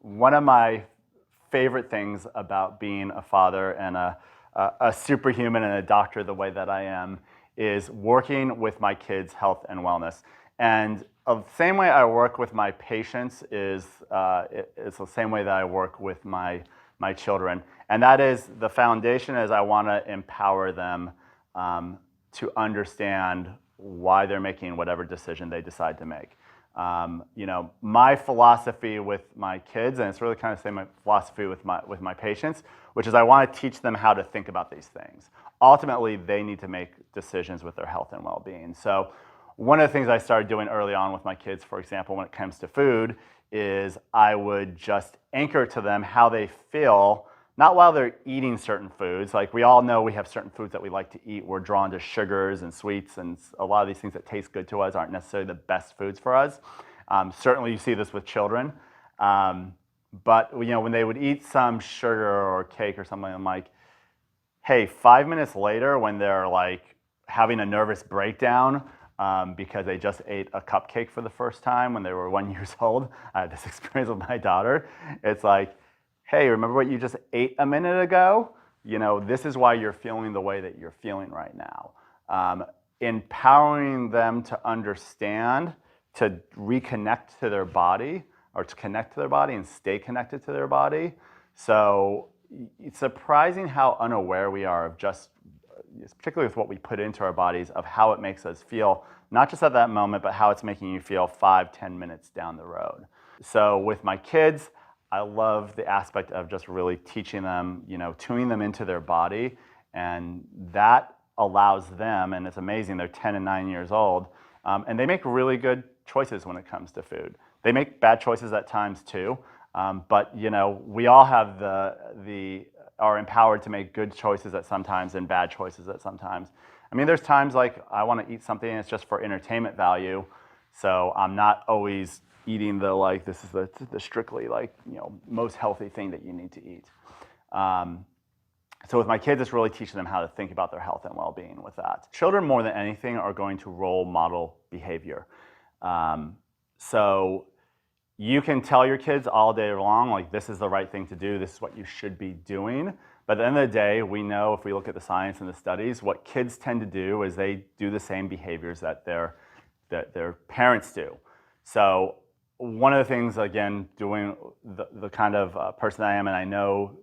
One of my favorite things about being a father and a superhuman and a doctor the way that I am is working with my kids' health and wellness. And the same way I work with my patients is the same way that I work with my children. And that is, the foundation is I want to empower them to understand why they're making whatever decision they decide to make. My philosophy with my kids, and it's really kind of the same philosophy with my patients, which is I want to teach them how to think about these things. Ultimately, they need to make decisions with their health and well-being. So one of the things I started doing early on with my kids, for example, when it comes to food, is I would just anchor to them how they feel, not while they're eating certain foods. Like, we all know we have certain foods that we like to eat. We're drawn to sugars and sweets, and a lot of these things that taste good to us aren't necessarily the best foods for us. Certainly you see this with children. But when they would eat some sugar or cake or something, I'm like, hey, 5 minutes later, when they're like having a nervous breakdown because they just ate a cupcake for the first time when they were 1 year old, I had this experience with my daughter. It's like, hey, remember what you just ate a minute ago? This is why you're feeling the way that you're feeling right now. Empowering them to understand, to reconnect to their body, or to connect to their body and stay connected to their body. So it's surprising how unaware we are of just, particularly with what we put into our bodies, of how it makes us feel, not just at that moment, but how it's making you feel 5-10 minutes down the road. So with my kids, I love the aspect of just really teaching them, tuning them into their body, and that allows them, and it's amazing, they're 10 and 9 years old, and they make really good choices when it comes to food. They make bad choices at times too, but we all have are empowered to make good choices at sometimes and bad choices at sometimes. I mean, there's times like I want to eat something and it's just for entertainment value, so I'm not always eating this is the strictly most healthy thing that you need to eat. So with my kids, it's really teaching them how to think about their health and well-being with that. Children, more than anything, are going to role model behavior. So you can tell your kids all day long, like, this is the right thing to do, this is what you should be doing. But at the end of the day, we know, if we look at the science and the studies, what kids tend to do is they do the same behaviors that their parents do. So one of the things, again, doing the kind of person I am, and I know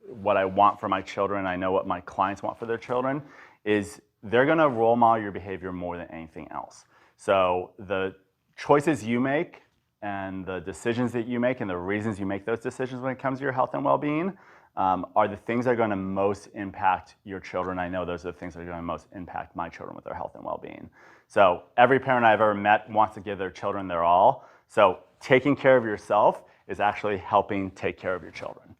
what I want for my children, I know what my clients want for their children, is they're going to role model your behavior more than anything else. So the choices you make and the decisions that you make and the reasons you make those decisions when it comes to your health and well-being are the things that are going to most impact your children. I know those are the things that are going to most impact my children with their health and well-being. So every parent I've ever met wants to give their children their all. So taking care of yourself is actually helping take care of your children.